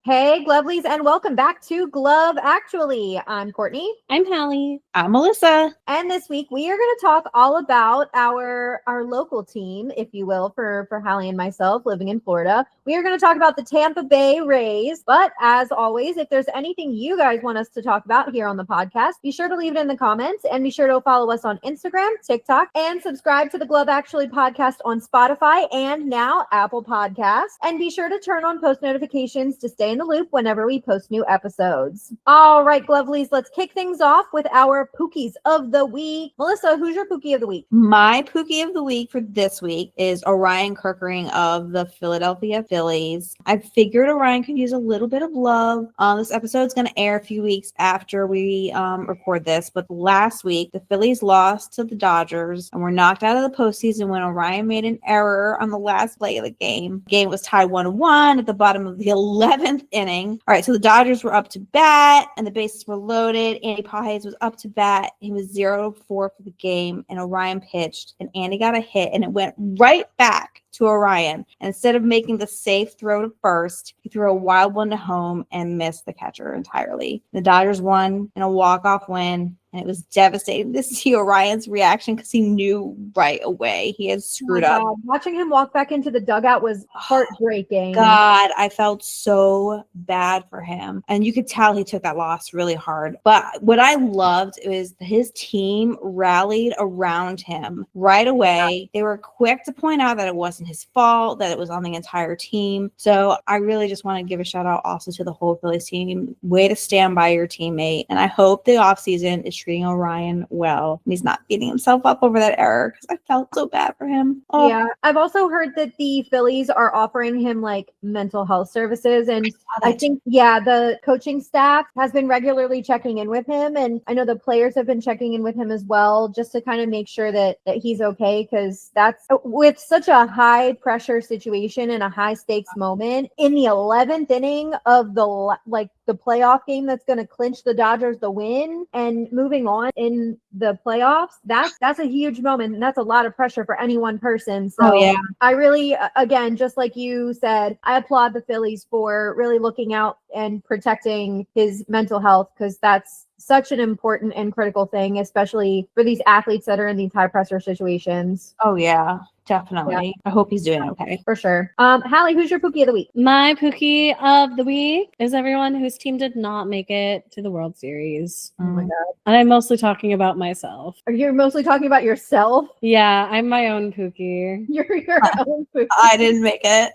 Hey, Glovelies, and welcome back to Glove Actually. I'm Courtney. I'm Hallie. I'm Melissa. And this week we are going to talk all about our local team, if you will, for Hallie and myself living in Florida. We are going to talk about the Tampa Bay Rays. But as always, if there's anything you guys want us to talk about here on the podcast, be sure to leave it in the comments and be sure to follow us on Instagram, TikTok, and subscribe to the Glove Actually podcast on Spotify and now Apple Podcasts. And be sure to turn on post notifications to stay in the loop whenever we post new episodes. All right, Glovelies, let's kick things off with our Pookies of the week. Melissa, who's your Pookie of the week? My Pookie of the week for this week is Orion Kirkering of the Philadelphia Phillies. I figured Orion could use a little bit of love. This episode's going to air a few weeks after we record this, but last week the Phillies lost to the Dodgers and were knocked out of the postseason when Orion made an error on the last play of the game. The game was tied 1-1 at the bottom of the 11th inning. All right, so the Dodgers were up to bat and the bases were loaded. Andy Pages was up to bat. He was 0-4 for the game, and Orion pitched, and Andy got a hit, and it went right back to Orion. And instead of making the safe throw to first, he threw a wild one to home and missed the catcher entirely. The Dodgers won in a walk-off win. And it was devastating to see Orion's reaction because he knew right away he had screwed up. Watching him walk back into the dugout was heartbreaking. God, I felt so bad for him. And you could tell he took that loss really hard. But what I loved was his team rallied around him right away. They were quick to point out that it wasn't his fault, that it was on the entire team. So I really just want to give a shout out also to the whole Phillies team. Way to stand by your teammate. And I hope the offseason is treating Orion well. And he's not beating himself up over that error because I felt so bad for him. Oh. Yeah, I've also heard that the Phillies are offering him like mental health services. And I think, the coaching staff has been regularly checking in with him. And I know the players have been checking in with him as well, just to kind of make sure that he's okay. Because that's with such a high pressure situation and a high stakes moment in the 11th inning of the playoff game that's going to clinch the Dodgers the win and moving on in the playoffs, that's a huge moment, and that's a lot of pressure for any one person. So I really, again, just like you said, I applaud the Phillies for really looking out and protecting his mental health, because that's such an important and critical thing, especially for these athletes that are in these high pressure situations. Oh yeah, definitely. Yeah. I hope he's doing okay. For sure. Hallie, who's your Pookie of the week? My Pookie of the week is everyone whose team did not make it to the World Series. Oh my God. And I'm mostly talking about myself. Are you mostly talking about yourself? Yeah, I'm my own Pookie. You're your own Pookie. I didn't make it.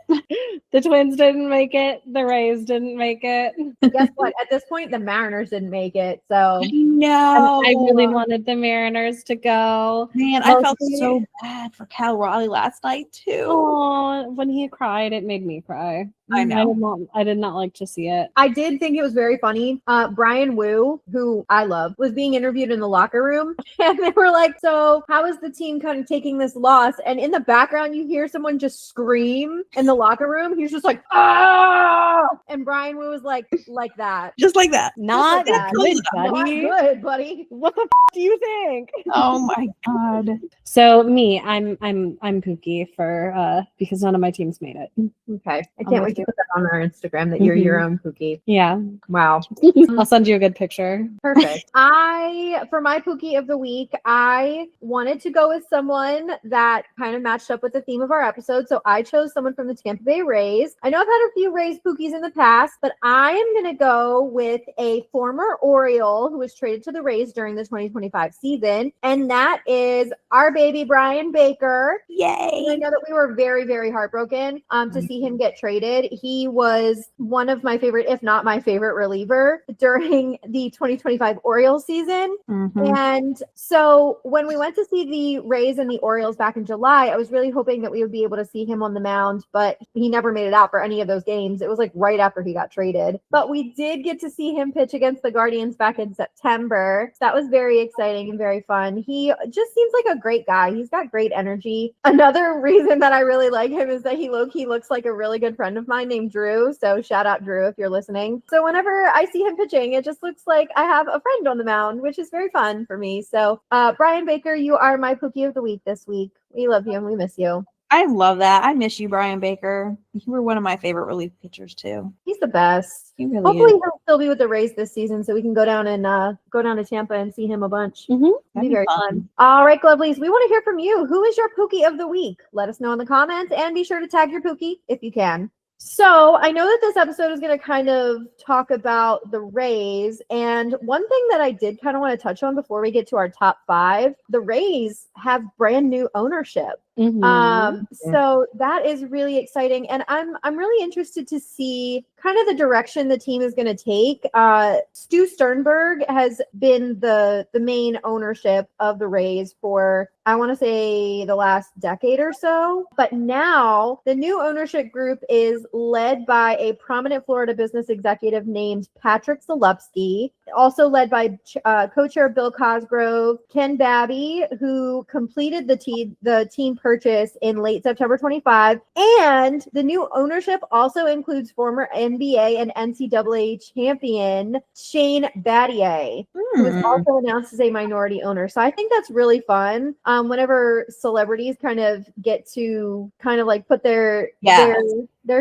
The Twins didn't make it. The Rays didn't make it. Guess what? At this point, the Mariners didn't make it. So no, I really wanted the Mariners to go. Man, I felt so bad for Cal Raleigh last night too. Oh, when he cried, it made me cry. I know. I did not like to see it. I did think it was very funny. Brian Wu, who I love, was being interviewed in the locker room, and they were like, "So, how is the team kind of taking this loss?" And in the background, you hear someone just scream in the locker room. He's just like, "Ah!" And Brian Wu was like that, just like that. Not like good, buddy. Not good, buddy. What the do you think? Oh my God. So me, I'm Pookie for because none of my teams made it. Okay, I can't wait to put that on our Instagram that you're your own Pookie. Yeah. Wow. I'll send you a good picture. Perfect. For my Pookie of the week, I wanted to go with someone that kind of matched up with the theme of our episode. So I chose someone from the Tampa Bay Rays. I know I've had a few Rays Pookies in the past, but I am going to go with a former Oriole who was traded to the Rays during the 2025 season. And that is our baby Brian Baker. Yay. And I know that we were very, very heartbroken to see him get traded. He was one of my favorite, if not my favorite reliever during the 2025 Orioles season. Mm-hmm. And so when we went to see the Rays and the Orioles back in July, I was really hoping that we would be able to see him on the mound, but he never made it out for any of those games. It was like right after he got traded. But we did get to see him pitch against the Guardians back in September. So that was very exciting and very fun. He just seems like a great guy. He's got great energy. Another reason that I really like him is that he low-key looks like a really good friend of mine named Drew. So shout out Drew if you're listening. So whenever I see him pitching, it just looks like I have a friend on the mound, which is very fun for me. So Brian Baker, you are my Pookie of the week this week. We love you and we miss you. I love that. I miss you, Brian Baker. You were one of my favorite relief pitchers too. He's the best. He really Hopefully is. he'll still be with the Rays this season, so we can go down to Tampa and see him a bunch. Mhm. It'd That'd be be very fun. fun. All right, Lovelies, we want to hear from you. Who is your Pookie of the week? Let us know in the comments, and be sure to tag your Pookie if you can. So I know that this episode is going to kind of talk about the Rays, and one thing that I did kind of want to touch on before we get to our top 5, the Rays have brand new ownership. Mhm. So that is really exciting, and I'm really interested to see kind of the direction the team is going to take. Stu Sternberg has been the main ownership of the Rays for, I want to say, the last decade or so, but now the new ownership group is led by a prominent Florida business executive named Patrick Zalupski, also led by co-chair Bill Cosgrove, Ken Babby, who completed the team purchase in late September 25. And the new ownership also includes former NBA and NCAA champion Shane Battier, who was also announced as a minority owner. So I think that's really fun. Whenever celebrities kind of get to kind of like put their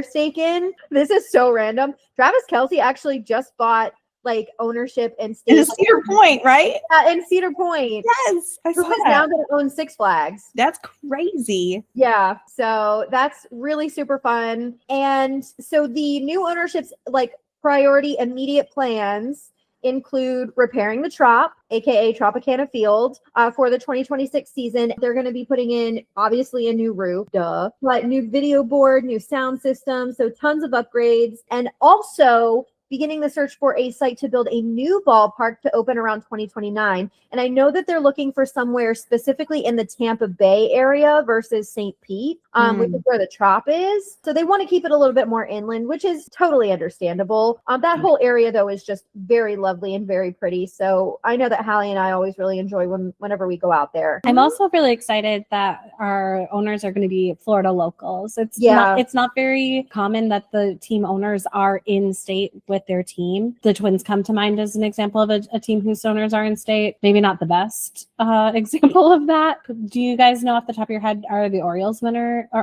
stake in. This is so random. Travis Kelce actually just bought like ownership and stake In Cedar Point, right? in Cedar Point. Yes, I Who saw is that. now going to own Six Flags. That's crazy. Yeah, so that's really super fun. And so the new ownership's like priority immediate plans include repairing the Trop, aka Tropicana Field, for the 2026 season. They're going to be putting in obviously a new roof, but new video board, new sound system, so tons of upgrades, and also beginning the search for a site to build a new ballpark to open around 2029. And I know that they're looking for somewhere specifically in the Tampa Bay area versus St. Pete, which is where the Trop is. So they want to keep it a little bit more inland, which is totally understandable. That whole area, though, is just very lovely and very pretty. So I know that Hallie and I always really enjoy whenever we go out there. I'm also really excited that our owners are going to be Florida locals. It's not very common that the team owners are in state with their team. The Twins come to mind as an example of a team whose owners are in state. Maybe not the best example of that. Do you guys know off the top of your head, are the Orioles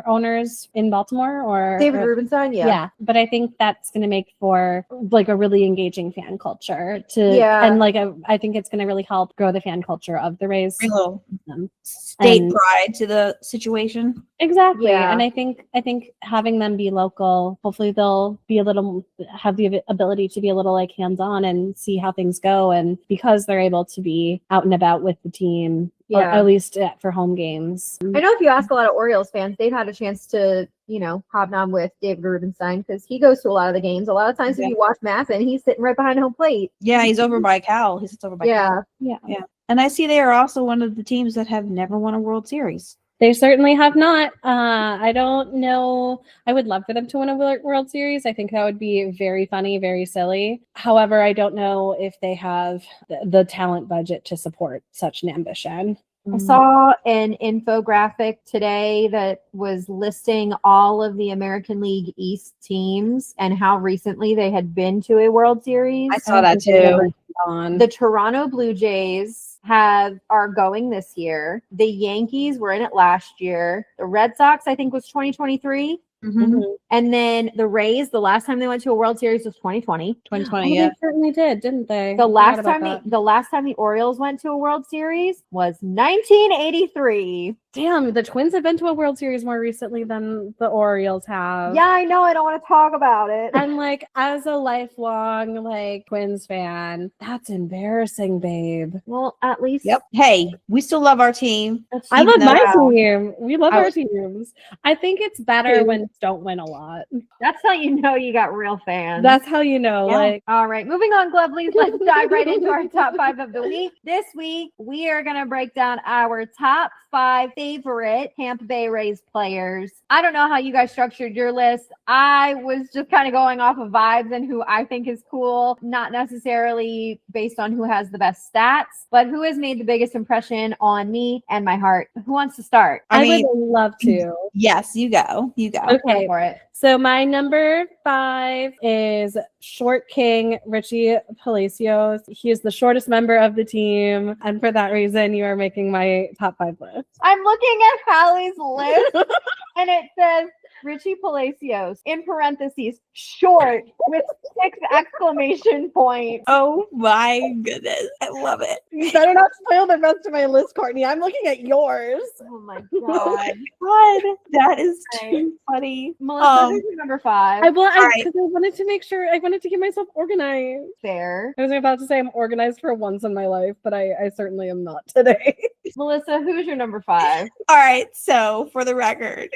owners in Baltimore or David Rubenstein? Yeah, but I think that's going to make for like a really engaging fan culture and like I think it's going to really help grow the fan culture of the Rays. Real state pride to the situation. Exactly. Yeah. And I think having them be local, hopefully they'll be have the ability to be a little like hands-on and see how things go. And because they're able to be out and about with the team, or at least for home games. I know if you ask a lot of Orioles fans, they've had a chance to, hobnob with David Rubenstein because he goes to a lot of the games. A lot of times if you watch Masson, he's sitting right behind home plate. Yeah, he's over by Cal. He sits over by Cal. Yeah. And I see they are also one of the teams that have never won a World Series. They certainly have not. I don't know. I would love for them to win a World Series. I think that would be very funny, very silly. However, I don't know if they have the talent budget to support such an ambition. I saw an infographic today that was listing all of the American League East teams and how recently they had been to a World Series. I saw that too. The Toronto Blue Jays are going this year. The Yankees were in it last year. The Red Sox, I think, was 2023. And then the Rays, the last time they went to a World Series was 2020. 2020, They certainly did, didn't they? The last time the Orioles went to a World Series was 1983. Damn, the Twins have been to a World Series more recently than the Orioles have. Yeah, I know. I don't want to talk about it. And like, as a lifelong like Twins fan, that's embarrassing, babe. Well, at least. Yep. Hey, we still love our team. I love my team. We love our teams. I think it's better when don't win a lot. That's how you know you got real fans. That's how you know. Yeah. Like, all right, moving on, Glovelies. Let's dive right into our top 5 of the week. This week, we are going to break down our top 5 favorite Tampa Bay Rays players. I don't know how you guys structured your list. I was just kind of going off of vibes and who I think is cool, not necessarily based on who has the best stats, but who has made the biggest impression on me and my heart. Who wants to start? I would love to. Yes, you go. You go. Okay. Go for it. So my number 5 is Short King Richie Palacios. He is the shortest member of the team, and for that reason, you are making my top 5 list. I'm looking at Hallie's list, and it says Richie Palacios in parentheses short with 6 exclamation points. Oh my goodness. I love it. You better not spoil the rest of my list, Courtney. I'm looking at yours. Oh my Oh god. my God. That is Right. too funny. Melissa, who's your number 5? Because I wanted to make sure, I wanted to get myself organized. Fair. I was about to say I'm organized for once in my life, but I certainly am not today. Melissa, who's your number 5? All right. So for the record,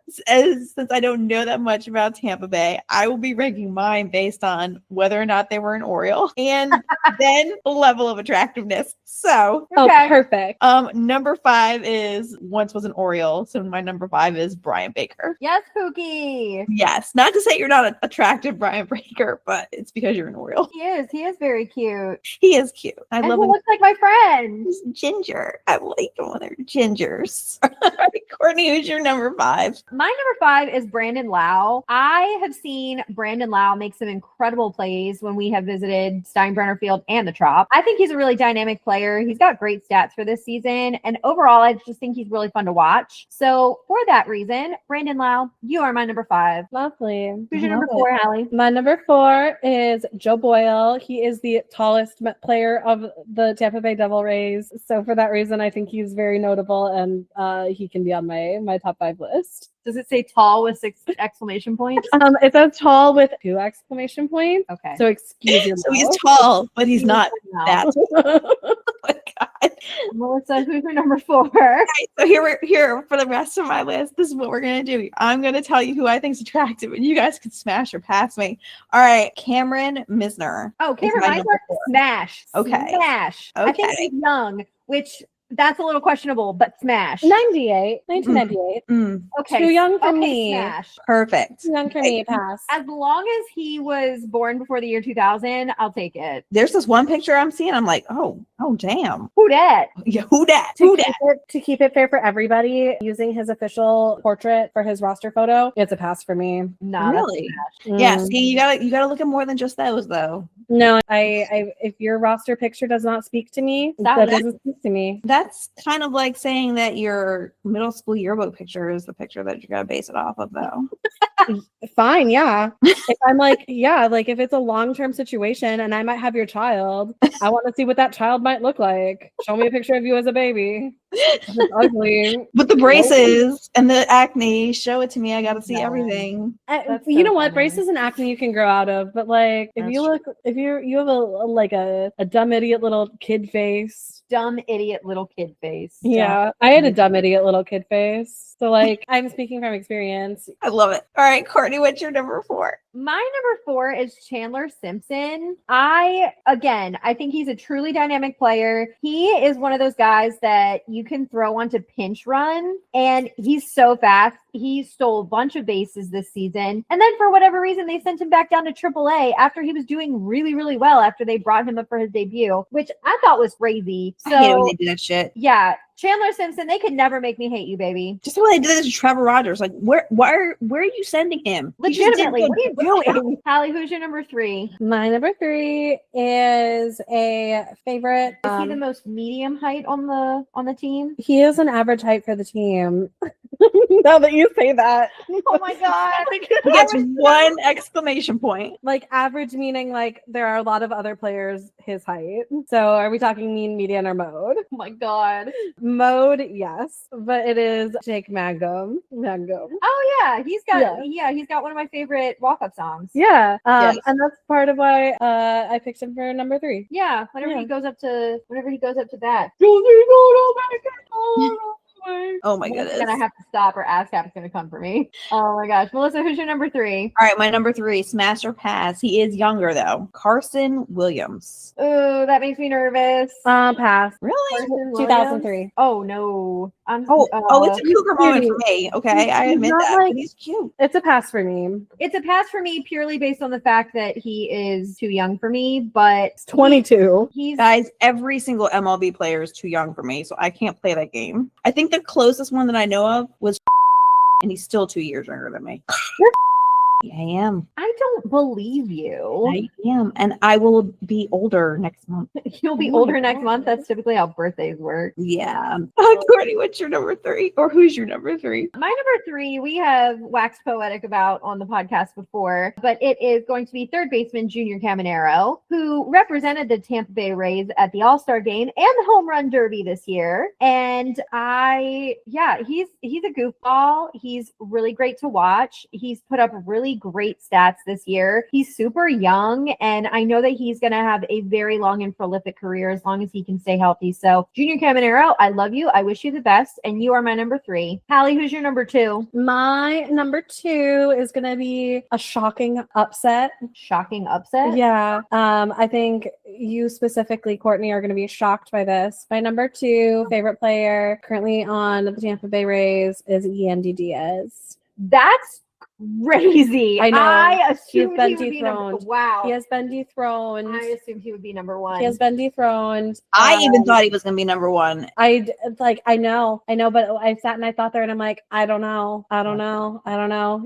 since I don't know that much about Tampa Bay, I will be ranking mine based on whether or not they were an Oriole and then the level of attractiveness. So Oh, perfect. number 5 is once was an Oriole. So my number 5 is Brian Baker. Yes, Pookie. Yes. Not to say you're not attractive, Brian Baker, but it's because you're an Oriole. He is. He is very cute. He is cute. I And love he him. looks like my friend. He's ginger. I like him when they're gingers. All right, Courtney, who's your number 5? My number 5 is Brandon Lau. I have seen Brandon Lau make some incredible plays when we have visited Steinbrenner Field and the Trop. I think he's a really dynamic player. He's got great stats for this season. And overall, I just think he's really fun to watch. So for that reason, Brandon Lau, you are my number 5. Lovely. Who's your Love number it. 4, Hallie? My number 4 is Joe Boyle. He is the tallest player of the Tampa Bay Devil Rays. So for that reason, I think he's very notable, and he can be on my top 5 list. Does it say tall with 6 exclamation points? It says tall with 2 exclamation points. Okay. So excuse your So he's mouth. tall, but he's not No. that. Oh my God. Melissa, who's your number 4? Right, so here for the rest of my list. This is what we're gonna do. I'm gonna tell you who I think is attractive, and you guys can smash or pass me. All right, Cameron Misner. Oh, Cameron my Misner, number 4. smash. Okay. Smash. I think Okay. he's young, which that's a little questionable, but smash. 1998. Okay. Too young for okay, me. Smash. Perfect. Too young for me. Pass. As long as he was born before the year 2000, I'll take it. There's this one picture I'm seeing. I'm like, oh damn. Who dat? Yeah, who that? Who that? To keep it fair for everybody, using his official portrait for his roster photo, it's a pass for me. Nah, Really? that's smash. Yeah. See, you gotta look at more than just those, though. No, I if your roster picture does not speak to me, that doesn't speak to me. That's kind of like saying that your middle school yearbook picture is the picture that you're gonna base it off of, though. Fine, yeah. If I'm like, yeah, like if it's a long-term situation and I might have your child, I want to see what that child might look like. Show me a picture of you as a baby. It's ugly. With the braces and the acne, show it to me. I gotta see No. everything. That's You so know what? funny. Braces and acne you can grow out of, but like if That's you look, if you have a dumb idiot little kid face. Dumb idiot little kid face. Yeah, I had a dumb idiot little kid face. So like I'm speaking from experience. I love it. All right, Courtney, what's your number 4? My number 4 is Chandler Simpson. I think he's a truly dynamic player. He is one of those guys that you can throw onto pinch run, and he's so fast. He stole a bunch of bases this season. And then for whatever reason, they sent him back down to AAA after he was doing really, really well after they brought him up for his debut, which I thought was crazy. I hate it when So they do that shit. yeah, Chandler Simpson, they could never make me hate you, baby. Just the way they did this to Trevor Rogers. Like, where are you sending him? He just did Legitimately, good. what are you doing? Hallie, who's your number 3? My number 3 is a favorite. Is he the most medium height on the team? He is an average height for the team. Now that you say that. Oh my god. He gets 1 exclamation point. Like average meaning like there are a lot of other players his height. So are we talking mean, median, or mode? Oh my god. Mode, yes, but it is Jake Mangum. Oh yeah, he's got one of my favorite walk-up songs. Yeah, Yes. and that's part of why I picked him for number 3. Yeah, whenever he goes up to that. Oh my Melissa's goodness. gonna have to stop or ASCAP's gonna come for me. Oh my gosh. Melissa, who's your number 3? All right, my number 3, smash or pass. He is younger though. Carson Williams. Ooh, that makes me nervous. Pass. Really? Carson Williams? 2003. Oh no. It's a cougar moment for me. Okay, I He's admit not that. like- But he's cute. It's a pass for me. It's a pass for me purely based on the fact that he is too young for me, but 22. he's Guys, every single MLB player is too young for me, so I can't play that game. I think the closest one that I know of was and he's still 2 years younger than me. You're I am. I don't believe you. I am. And I will be older next month. You'll be Oh my older next God. month. That's typically how birthdays work. Yeah. Courtney, what's your number 3? Or who's your number 3? My number 3, we have waxed poetic about on the podcast before, but it is going to be third baseman Junior Caminero, who represented the Tampa Bay Rays at the All-Star game and the Home Run Derby this year. And he's a goofball. He's really great to watch. He's put up really great stats this year. He's super young, and I know that he's going to have a very long and prolific career as long as he can stay healthy. So, Junior Caminero, I love you. I wish you the best, and you are my number 3. Hallie, who's your number 2? My number 2 is going to be a shocking upset. Shocking upset? Yeah. I think you specifically, Courtney, are going to be shocked by this. My number 2 favorite player currently on the Tampa Bay Rays is Yandy Diaz. That's crazy. I know. I assumed been he would be number dethroned. Wow. He has been dethroned. I assumed he would be number 1. He has been dethroned. I even thought he was going to be number 1. I know, but I sat and I thought there, and I'm like, I don't know.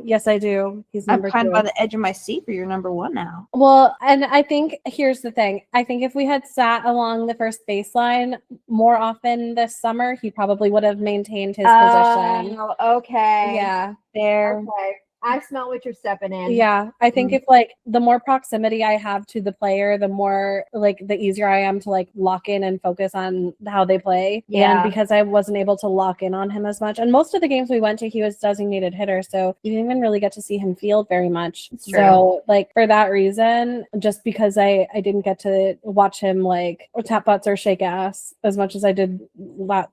Yes, I do. He's I'm number kind 2. of on the edge of my seat for your number 1 now. Well, and I think here's the thing. I think if we had sat along the first baseline more often this summer, he probably would have maintained his position. Oh, okay. Yeah, there. Okay. I smell what you're stepping in. Yeah, I think if the more proximity I have to the player, the more the easier I am to lock in and focus on how they play. Yeah. And because I wasn't able to lock in on him as much, and most of the games we went to, he was designated hitter, so you didn't even really get to see him field very much. It's true. So for that reason, just because I didn't get to watch him or tap butts or shake ass as much as I did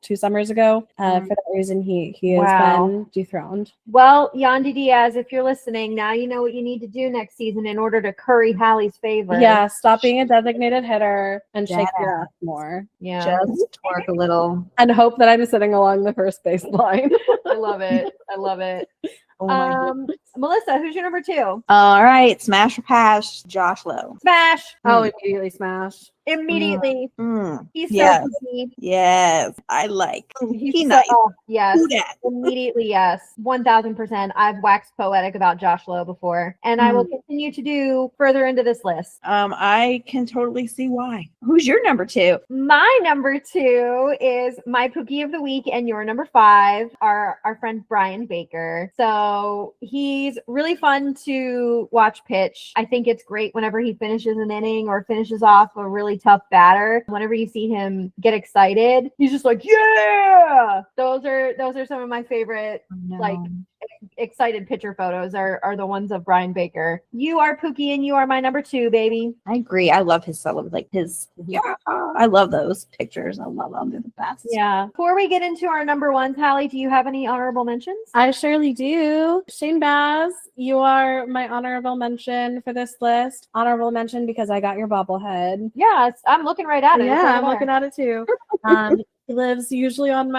2 summers ago, for that reason he has been dethroned. Well, Yandy Diaz, if you're listening, now you know what you need to do next season in order to curry Hallie's favor. Yeah, stop being a designated hitter and shake your ass more. Yeah. Just twerk a little. And hope that I'm sitting along the first base line. I love it. I love it. Oh my goodness. Melissa, who's your number 2? All right. Smash or pass, Josh Lowe. Smash. Oh, immediately smash. Immediately. He's so Yes. easy. Yes. I like. He's He so, nice. yes. Who dat? Immediately, yes. 1000%. I've waxed poetic about Josh Lowe before, and I will continue to do further into this list. I can totally see why. Who's your number 2? My number 2 is my Pookie of the week, and your number 5 are our friend Brian Baker. So he's really fun to watch pitch. I think it's great whenever he finishes an inning or finishes off a really tough batter. Whenever you see him get excited, he's just like, yeah. Those are some of my favorite excited pitcher photos are the ones of Brian Baker. You are Pookie, and you are my number 2, baby. I agree. I love his I love those pictures. I love them. They're the best. Yeah. Before we get into our number 1s, Hallie, do you have any honorable mentions? I surely do. Shane Baz, you are my honorable mention for this list. Honorable mention because I got your bobblehead. Yeah, I'm looking right at it. Yeah, I'm looking at it too. He lives usually on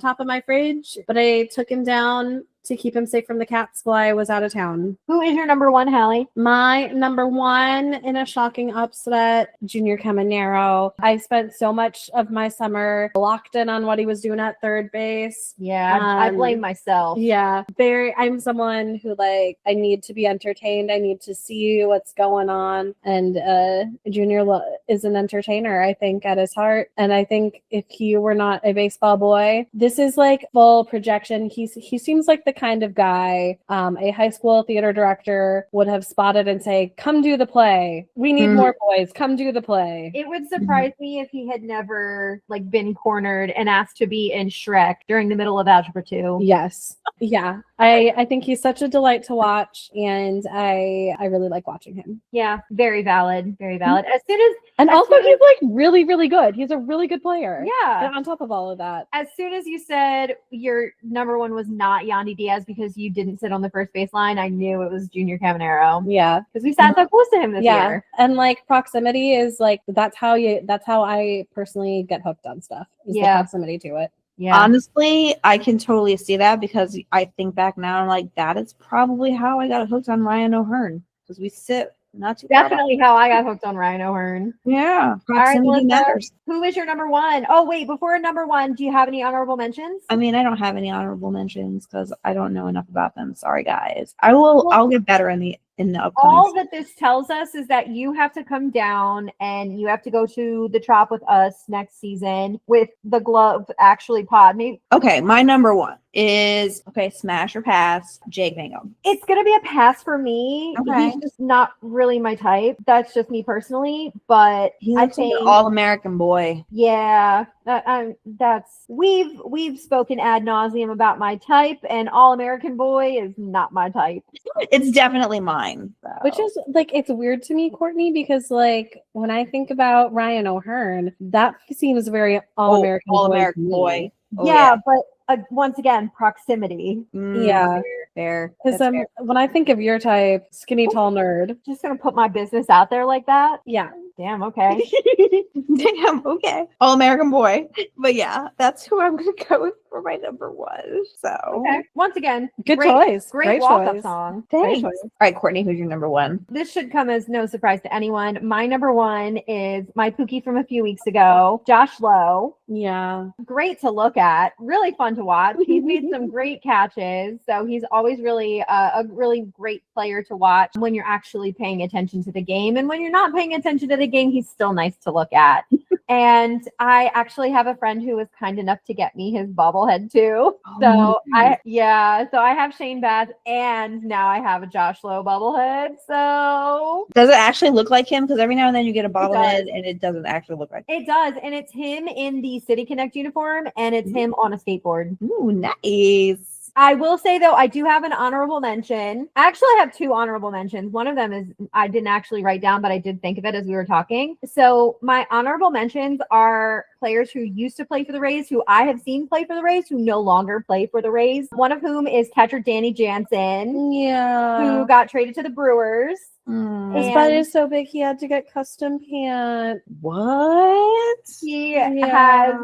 top of my fridge, but I took him down to keep him safe from the cats while I was out of town. Who is your number 1, Hallie? My number 1 in a shocking upset, Junior Caminero. I spent so much of my summer locked in on what he was doing at third base. Yeah, I blame myself. Yeah, I'm someone who I need to be entertained. I need to see what's going on. And Junior is an entertainer, I think, at his heart. And I think if he were not a baseball boy, this is full projection. He seems like the kind of guy a high school theater director would have spotted and say, come do the play. We need more boys. Come do the play. It would surprise me if he had never been cornered and asked to be in Shrek during the middle of Algebra 2. Yes. Yeah. I think he's such a delight to watch, and I really like watching him. Yeah, very valid. Very valid. He's really, really good. He's a really good player. Yeah. And on top of all of that. As soon as you said your number 1 was not Yandy Diaz because you didn't sit on the first baseline, I knew it was Junior Caminero. Yeah. Because we sat so close to him this year. And proximity is that's how I personally get hooked on stuff. Is the proximity to it. Yeah. Honestly, I can totally see that because I think back now and I'm like, that is probably how I got hooked on Ryan O'Hearn because we sit Not too Definitely how I got hooked on Ryan O'Hearn. Yeah. All right, Proximity Melissa, matters. who is your number one? Oh, wait, before number one, do you have any honorable mentions? I mean, I don't have any honorable mentions because I don't know enough about them. Sorry, guys. I'll get better in the upcoming. All that this tells us is that you have to come down and you have to go to the Trop with us next season with the glove actually pod. Maybe. Okay, my number one is smash or pass, Jake Mangum. It's gonna be a pass for me. Okay. He's just not really my type. That's just me personally, but He looks like an all-American boy. Yeah, we've spoken ad nauseum about my type, and all American boy is not my type. It's definitely mine. So. Which is like, it's weird to me, Courtney, because like when I think about Ryan O'Hearn, that seems very all-American boy. Oh, yeah, but once again, proximity. Yeah. Fair. Because when I think of your type, skinny, tall nerd. Just gonna put my business out there like that? Yeah. Damn, okay. Damn, okay. All American boy. But yeah, that's who I'm gonna go with for my number one. So okay. Once again, good choice. Great walk-up song. Thanks. All right, Courtney, who's your number one? This should come as no surprise to anyone. My number one is my Pookie from a few weeks ago, Josh Lowe. Yeah. Great to look at. Really fun to watch. He's made some great catches. So he's always really a really great player to watch when you're actually paying attention to the game. And when you're not paying attention to the game, he's still nice to look at. And I actually have a friend who was kind enough to get me his bobblehead too. So I have Shane Bass and now I have a Josh Lowe bobblehead. So does it actually look like him? Because every now and then you get a bobblehead and it doesn't actually look like him. It does. And it's him in the City Connect uniform and it's him on a skateboard. Ooh, nice. I will say, though, I do have an honorable mention. I actually have two honorable mentions. One of them is I didn't actually write down, but I did think of it as we were talking. So my honorable mentions are players who used to play for the Rays, who I have seen play for the Rays, who no longer play for the Rays. One of whom is catcher Danny Jansen, who got traded to the Brewers. His butt is so big he had to get custom pants. What? He got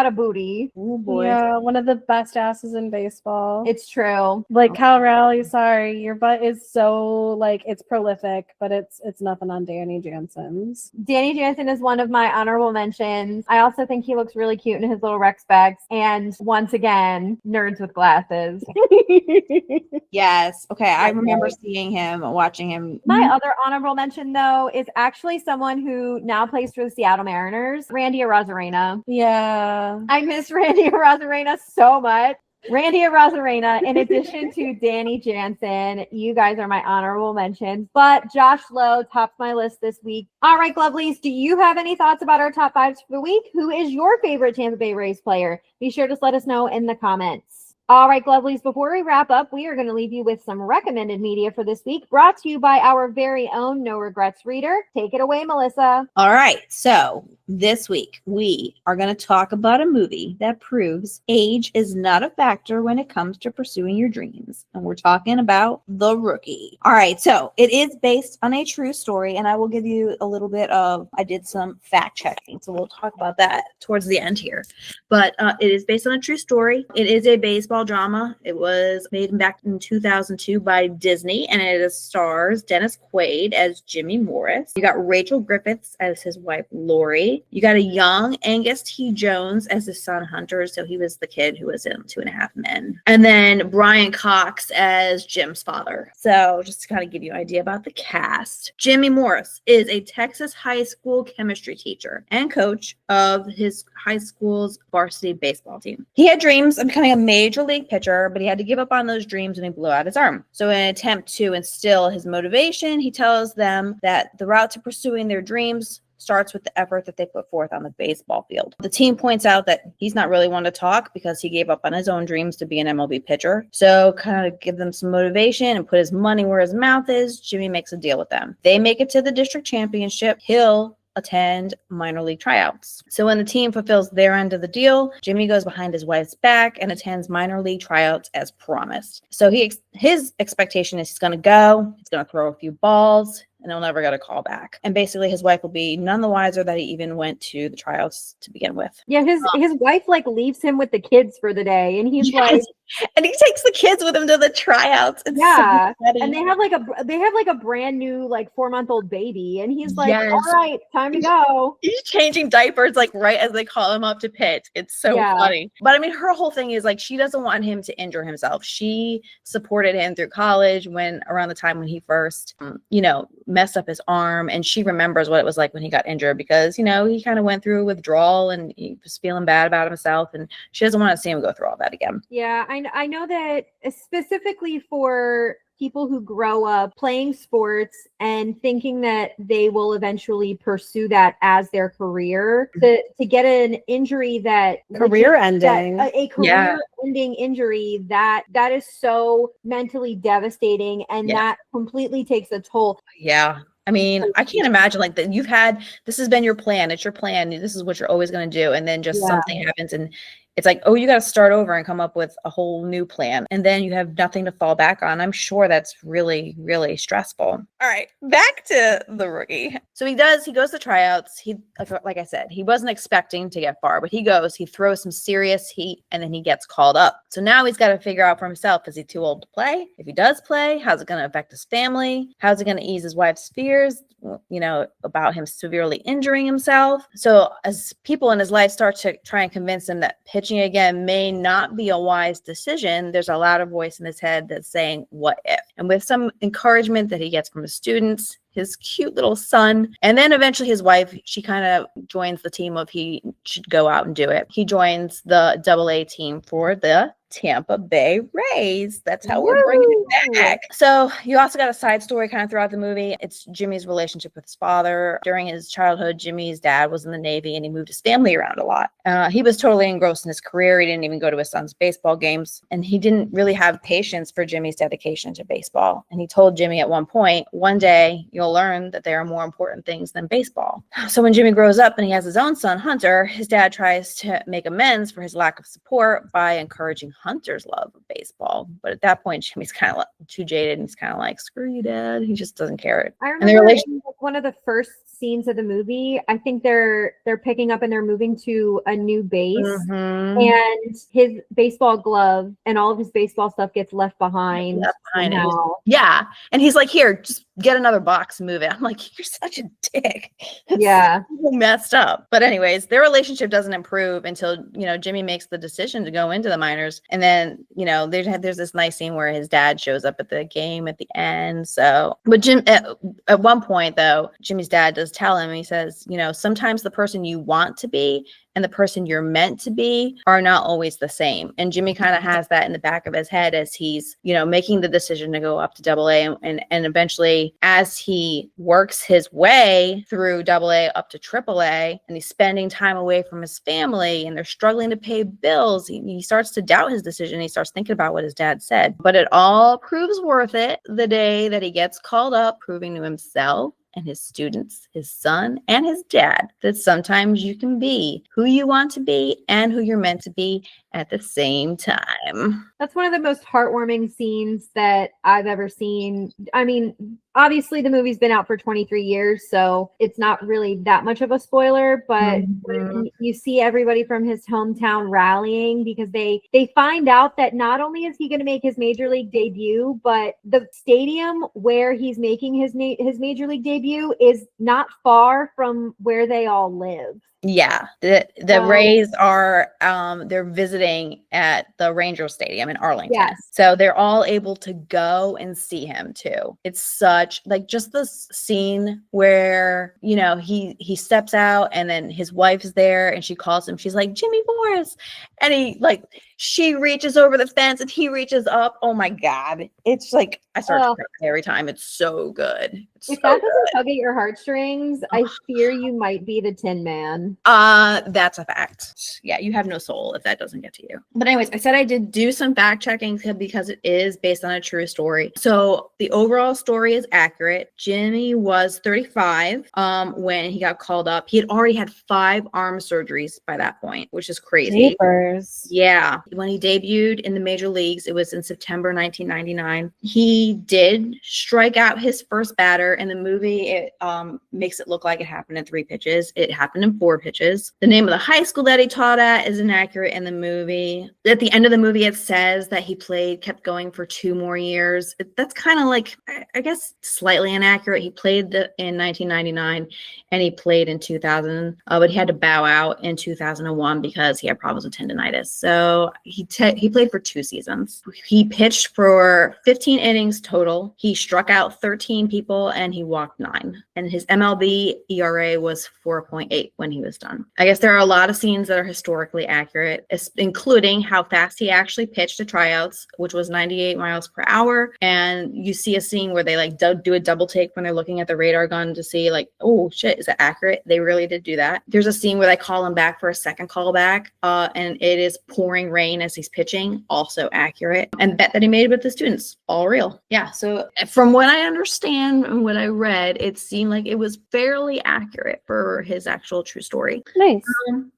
a booty. Oh boy. Yeah, one of the best asses in baseball. It's true. Like Cal Raleigh, sorry, your butt is so like it's prolific, but it's nothing on Danny Jansen's. Danny Jansen is one of my honorable mentions. I also think he looks really cute in his little rec specs. And once again, nerds with glasses. Yes. Okay. I remember watching him. My other honorable mention, though, is actually someone who now plays for the Seattle Mariners, Randy Arozarena. Yeah. I miss Randy Arozarena so much. Randy Arozarena, in addition to Danny Jansen, you guys are my honorable mentions. But Josh Lowe tops my list this week. All right, Lovelies, do you have any thoughts about our top fives for the week? Who is your favorite Tampa Bay Rays player? Be sure to let us know in the comments. All right, Lovelies, before we wrap up, we are going to leave you with some recommended media for this week, brought to you by our very own No Regrets reader. Take it away, Melissa. All right, so this week we are going to talk about a movie that proves age is not a factor when it comes to pursuing your dreams. And we're talking about The Rookie. All right, so it is based on a true story, and I will give you a little bit I did some fact checking, so we'll talk about that towards the end here. But it is based on a true story. It is a baseball drama. It was made back in 2002 by Disney, and it stars Dennis Quaid as Jimmy Morris. You got Rachel Griffiths as his wife Lori. You got a young Angus T. Jones as his son Hunter, so he was the kid who was in 2.5 Men. And then Brian Cox as Jim's father. So just to kind of give you an idea about the cast. Jimmy Morris is a Texas high school chemistry teacher and coach of his high school's varsity baseball team. He had dreams of becoming a major league pitcher, but he had to give up on those dreams when he blew out his arm. So in an attempt to instill his motivation, he tells them that the route to pursuing their dreams starts with the effort that they put forth on the baseball field. The team points out that he's not really one to talk because he gave up on his own dreams to be an MLB pitcher. So kind of give them some motivation and put his money where his mouth is. Jimmy makes a deal with them. They make it to the district championship. He'll attend minor league tryouts. So when the team fulfills their end of the deal, Jimmy goes behind his wife's back and attends minor league tryouts as promised. So his expectation is he's going to go, he's going to throw a few balls, and he'll never get a call back. And basically his wife will be none the wiser that he even went to the tryouts to begin with. Yeah, his wife like leaves him with the kids for the day, and he's like, And he takes the kids with him to the tryouts. It's Yeah. so funny. And they have like a brand new like 4-month-old baby, and he's like, Yes. all right, time to go. He's changing diapers like right as they call him up to pitch. It's so funny. But I mean, her whole thing is like she doesn't want him to injure himself. She supported him through college around the time when he first, messed up his arm, and she remembers what it was like when he got injured because, he kind of went through a withdrawal and he was feeling bad about himself, and she doesn't want to see him go through all that again. Yeah, I know that specifically for people who grow up playing sports and thinking that they will eventually pursue that as their career, to get an injury that a career-ending injury that is so mentally devastating, and that completely takes a toll. Yeah. I mean, I can't imagine like that. This has been your plan. It's your plan. This is what you're always going to do. And then just something happens and it's like, oh, you got to start over and come up with a whole new plan. And then you have nothing to fall back on. I'm sure that's really, really stressful. All right, back to the rookie. So he goes to tryouts. He, like I said, he wasn't expecting to get far, but he throws some serious heat, and then he gets called up. So now he's got to figure out for himself, is he too old to play? If he does play, how's it going to affect his family? How's it going to ease his wife's fears, about him severely injuring himself? So as people in his life start to try and convince him that pitching again may not be a wise decision, there's a louder voice in his head that's saying, what if? And with some encouragement that he gets from his students, his cute little son, and then eventually his wife, she kind of joins the team of he should go out and do it. He joins the AA team for the Tampa Bay Rays. That's how we're bringing it back. So you also got a side story kind of throughout the movie. It's Jimmy's relationship with his father. During his childhood, Jimmy's dad was in the Navy and he moved his family around a lot. He was totally engrossed in his career. He didn't even go to his son's baseball games, and he didn't really have patience for Jimmy's dedication to baseball. And he told Jimmy at one point, one day you'll learn that there are more important things than baseball. So when Jimmy grows up and he has his own son, Hunter, his dad tries to make amends for his lack of support by encouraging Hunter's love of baseball. But at that point, Jimmy's kind of too jaded, and he's kind of like, screw you, Dad. He just doesn't care. I remember one of the first scenes of the movie, I think they're picking up and they're moving to a new base, and his baseball glove and all of his baseball stuff gets left behind. Yeah. And he's like, here, just get another box and move it. I'm like, you're such a dick. Yeah. So messed up. But anyways, their relationship doesn't improve until, Jimmy makes the decision to go into the minors. And then, there's this nice scene where his dad shows up at the game at the end. So, but Jim, at one point though, Jimmy's dad does tell him, he says, sometimes the person you want to be and the person you're meant to be are not always the same. And Jimmy kind of has that in the back of his head as he's, making the decision to go up to AA. And eventually, as he works his way through AA up to AAA, and he's spending time away from his family and they're struggling to pay bills, he starts to doubt his decision. He starts thinking about what his dad said. But it all proves worth it the day that he gets called up, proving to himself and his students, his son, and his dad that sometimes you can be who you want to be and who you're meant to be at the same time. That's one of the most heartwarming scenes that I've ever seen. I mean, obviously the movie's been out for 23 years, so it's not really that much of a spoiler, but when you see everybody from his hometown rallying because they find out that not only is he going to make his major league debut, but the stadium where he's making his major league debut is not far from where they all live. Yeah, the Rays are they're visiting at the Ranger Stadium in Arlington. Yes. So they're all able to go and see him too. It's such like just this scene where, he steps out and then his wife is there and she calls him. She's like, Jimmy Morris. And she reaches over the fence and he reaches up. Oh my God. It's like, I start to cry every time. It's so good. If that doesn't tug at your heartstrings, I fear you might be the Tin Man. That's a fact. Yeah, you have no soul if that doesn't get to you. But anyways, I said I did do some fact checking because it is based on a true story. So the overall story is accurate. Jimmy was 35 when he got called up. He had already had 5 arm surgeries by that point, which is crazy. Papers. Yeah. When he debuted in the major leagues, it was in September 1999. He did strike out his first batter. In the movie, it makes it look like it happened in 3 pitches. It happened in 4 pitches. The name of the high school that he taught at is inaccurate in the movie. At the end of the movie, it says that he kept going for 2 more years. That's kind of like, I guess, slightly inaccurate. He played in 1999 and he played in 2000, but he had to bow out in 2001 because he had problems with tendonitis. So he played for 2 seasons. He pitched for 15 innings total. He struck out 13 people and he walked 9. And his MLB ERA was 4.8 when he was done. I guess there are a lot of scenes that are historically accurate, including how fast he actually pitched the tryouts, which was 98 miles per hour. And you see a scene where they like do a double take when they're looking at the radar gun to see like, oh shit, is it accurate? They really did do that. There's a scene where they call him back for a second call back, and it is pouring rain as he's pitching, also accurate. And bet that he made with the students, all real. Yeah, so from what I understand and what I read, it seemed like it was fairly accurate for his actual true story. Nice.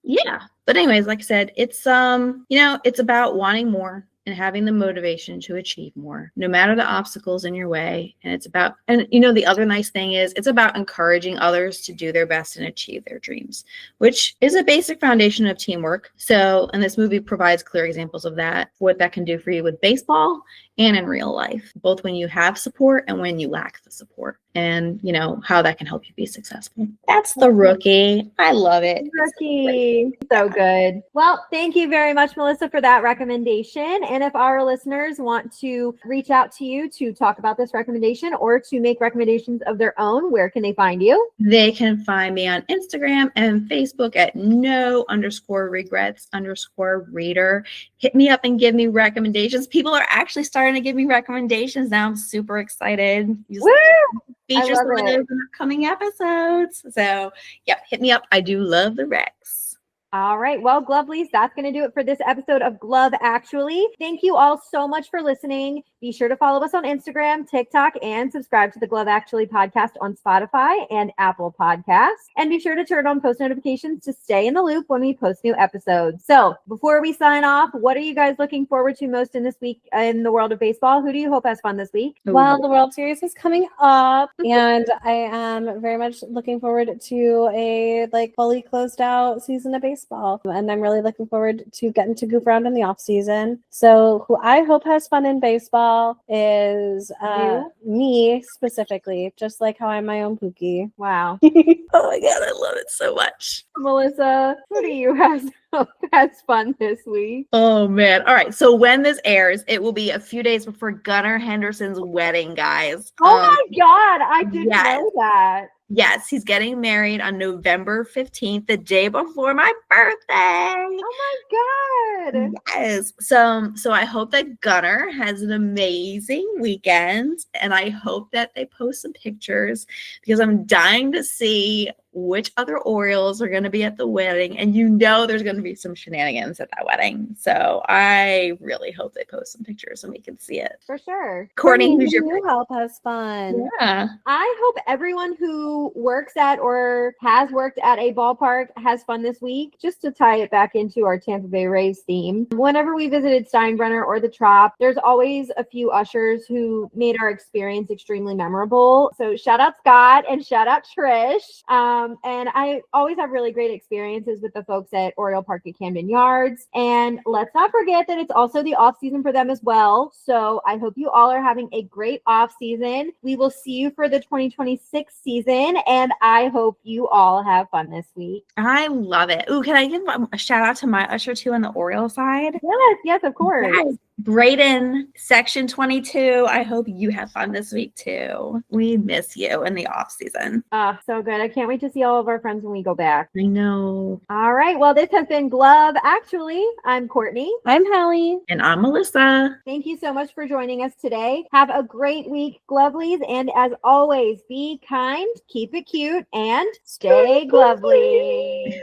Yeah. But anyways, like I said, it's it's about wanting more and having the motivation to achieve more, no matter the obstacles in your way. And the other nice thing is it's about encouraging others to do their best and achieve their dreams, which is a basic foundation of teamwork. So, and this movie provides clear examples of that, what that can do for you with baseball and in real life, both when you have support and when you lack the support, and how that can help you be successful. That's The Rookie. I love it. Rookie. So good. Well, thank you very much, Melissa, for that recommendation. And if our listeners want to reach out to you to talk about this recommendation or to make recommendations of their own, where can they find you? They can find me on Instagram and Facebook at no_regrets_reader. Hit me up and give me recommendations. People are actually starting to give me recommendations now. I'm super excited. Woo! Feature some of those in upcoming episodes. So, hit me up. I do love the Rex. All right. Well, Glovelies, that's going to do it for this episode of Glove Actually. Thank you all so much for listening. Be sure to follow us on Instagram, TikTok, and subscribe to the Glove Actually podcast on Spotify and Apple Podcasts. And be sure to turn on post notifications to stay in the loop when we post new episodes. So before we sign off, what are you guys looking forward to most in this week in the world of baseball? Who do you hope has fun this week? Well, the World Series is coming up, and I am very much looking forward to a fully closed out season of baseball. And I'm really looking forward to getting to goof around in the off season. So who I hope has fun in baseball is me specifically, just like how I'm my own Pookie. Wow. Oh my God, I love it so much. Melissa, who do you have has fun this week? Oh man. All right. So when this airs, it will be a few days before Gunnar Henderson's wedding, guys. Oh my God. I didn't know that. Yes, he's getting married on November 15th, the day before my birthday. Oh my God. Yes. So I hope that Gunnar has an amazing weekend, and I hope that they post some pictures because I'm dying to see which other Orioles are going to be at the wedding. And there's going to be some shenanigans at that wedding. So I really hope they post some pictures so we can see it. For sure. Courtney, who's your help has fun? Yeah. I hope everyone who works at or has worked at a ballpark has fun this week. Just to tie it back into our Tampa Bay Rays theme. Whenever we visited Steinbrenner or the Trop, there's always a few ushers who made our experience extremely memorable. So shout out Scott and shout out Trish. And I always have really great experiences with the folks at Oriole Park at Camden Yards. And let's not forget that it's also the off season for them as well. So I hope you all are having a great off season. We will see you for the 2026 season. And I hope you all have fun this week. I love it. Ooh, can I give a shout out to my usher too on the Oriole side? Yes, of course. Yes. Braden, section 22. I hope you have fun this week too. We miss you in the off season. So good. I can't wait to see all of our friends when we go back. I know. All right. Well, this has been Glove Actually. I'm Courtney. I'm Hallie. And I'm Melissa. Thank you so much for joining us today. Have a great week, Glovelies. And as always, be kind, keep it cute, and stay glovely.